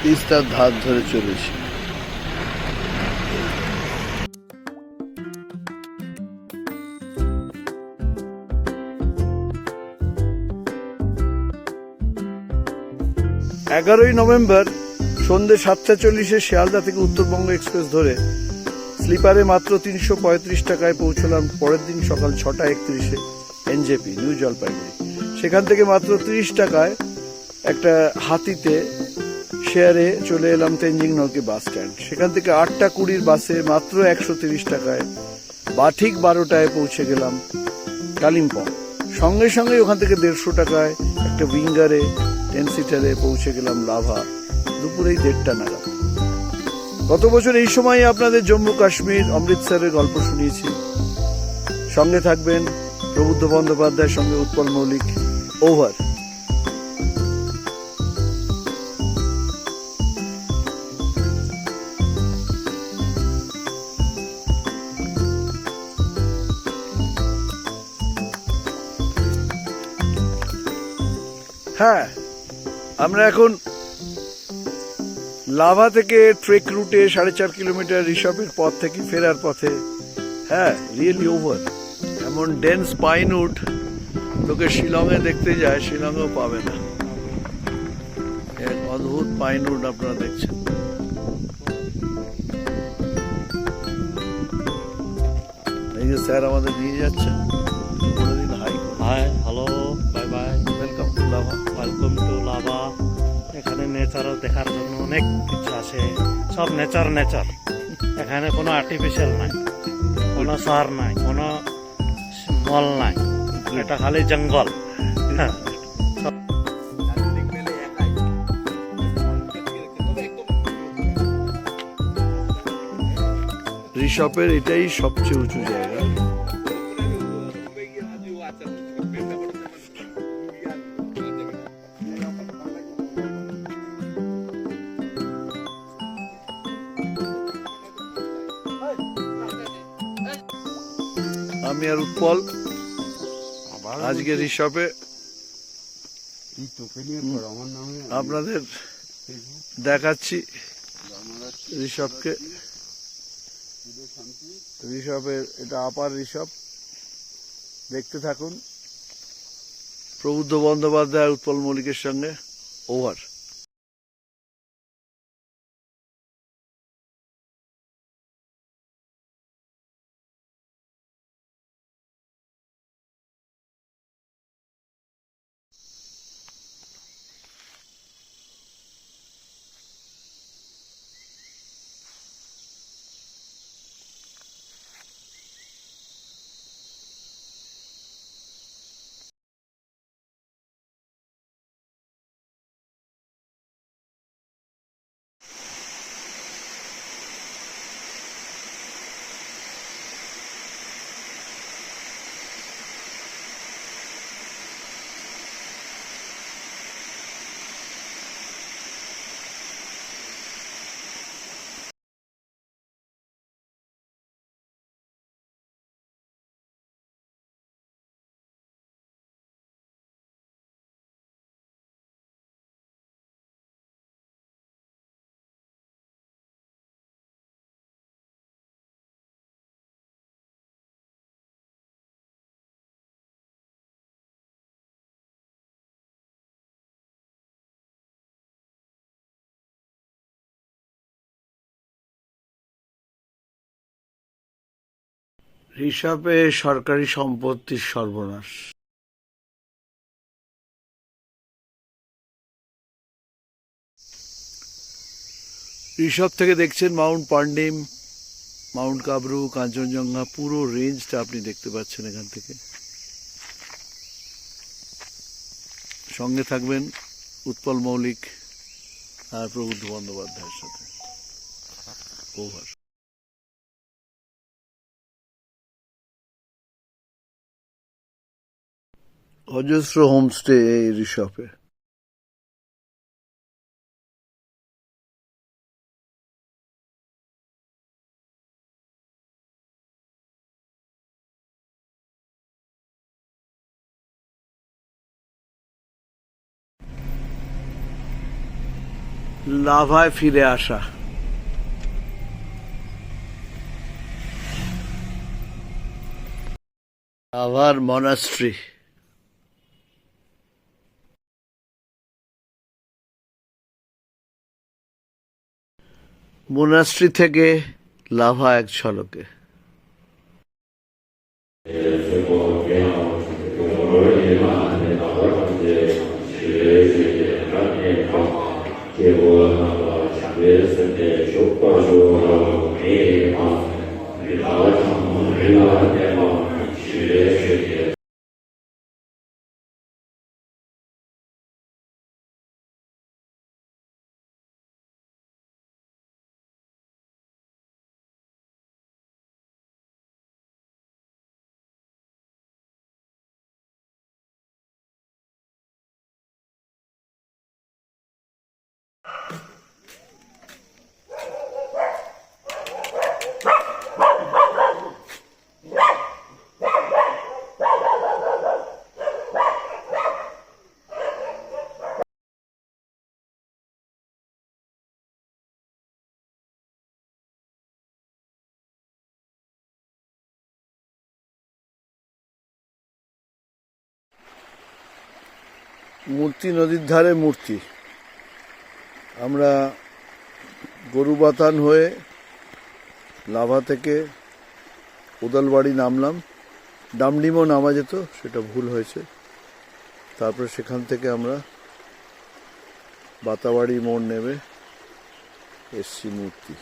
তিস্তার ধার ধরে চলেছি। এগারোই নভেম্বর সন্ধ্যে 7:40 শিয়ালদা থেকে উত্তরবঙ্গ এক্সপ্রেস ধরে স্লিপারে মাত্র 335 টাকায় পৌঁছলাম পরের দিন সকাল 6:31 এনজেপি নিউ জলপাইগুড়ি। সেখান থেকে মাত্র 30 টাকায় একটা হাতিতে শেয়ারে চলে এলাম তেনজিং নরকে বাস স্ট্যান্ড। সেখান থেকে 8:20 বাসে মাত্র 130 টাকায় বা ঠিক 12টায় পৌঁছে গেলাম কালিম্পং। সঙ্গে সঙ্গে ওখান থেকে 150 টাকায় একটা উইঙ্গারে 10 সিটারে পৌঁছে গেলাম লাভা দুপুরেই 1:30টা নাগাদ। গত বছর এই সময় আপনাদের জম্মু কাশ্মীর অমৃতসরের গল্প শুনিয়েছি। সঙ্গে থাকবেন প্রবুদ্ধ বন্দ্যোপাধ্যায়ের সঙ্গে উৎপল মৌলিক। ওভার। হ্যাঁ, আমরা এখন লাভা থেকে ট্রেক রুটে 4.5 কিলোমিটার ঋষভের পথ থেকে ফেরার পথে। হ্যাঁ, রিয়েলি ওভার। এমন ডেন্স পাইন উড লোকে শিলংয়ে দেখতে যায়, শিলংয়েও পাবে না। এক অদ্ভুত পাইন উড আপনারা দেখছেন। এই যে স্যার আমাদের নিয়ে যাচ্ছেন। কোনোদিন hi, hello, bye bye, welcome to Lava. Welcome to Lava. এখানে নেচার দেখার জন্য অনেক কিছু আছে, সব নেচার নেচার। এখানে কোনো আর্টিফিশিয়াল নাই, কোনো শহর নাই, কোনো মল নাই, এটা খালি জঙ্গল। হ্যাঁ, ঋষভের এটাই সবচেয়ে উঁচু জায়গা। আমি আর উৎপল আজকে ঋষভে আপনাদের দেখাচ্ছি ঋষভকে। ঋষভের এটা আপার ঋষভ, দেখতে থাকুন প্রবুদ্ধ বন্দ্যোপাধ্যায় উৎপল মল্লিকের সঙ্গে। ওভার। ঋষভে সরকারি সম্পত্তির সর্বনাশ। ঋষভ থেকে দেখছেন মাউন্ট পান্ডিম, মাউন্ট কাবরু, কাঞ্চনজঙ্ঘা, পুরো রেঞ্জটা আপনি দেখতে পাচ্ছেন এখান থেকে। সঙ্গে থাকবেন উৎপল মৌলিক আর প্রবুদ্ধ বন্দ্যোপাধ্যায়ের সাথে। ওভার। অজস্র হোমস্টে এই ঋষভে। লাভায় ফিরে আসা। লাভার মনাস্ট্রি। মোনাস্ট্রি থেকে লাভা এক ঝলকে। মূর্তি নদীর ধারে মূর্তি। আমরা গরুবাতান হয়ে লাভা থেকে কোদালবাড়ি নামলাম। ডামডিমও নামা যেত, সেটা ভুল হয়েছে। তারপরে সেখান থেকে আমরা বাতাবাড়ি মোড় নেমে এসছি মূর্তি।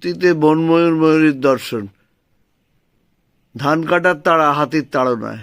মূর্তিতে বনময়ূর ময়ূরীর দর্শন। ধান কাটার তাড়া, হাতির তাড়নায়।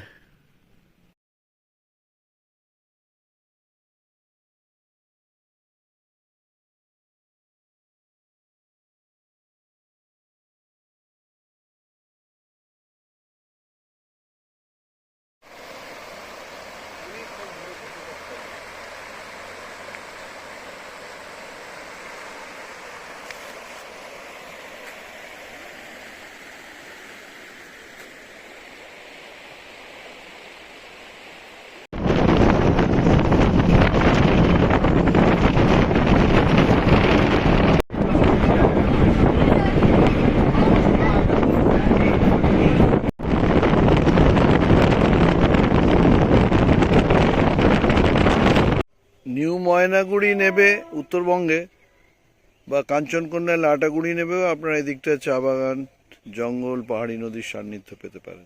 নিউ ময়নাগুড়ি নেবে উত্তরবঙ্গে, বা কাঞ্চনকন্যা লাটাগুড়ি নেবেও আপনারা এদিকটা চা বাগান, জঙ্গল, পাহাড়ি নদীর সান্নিধ্য পেতে পারেন।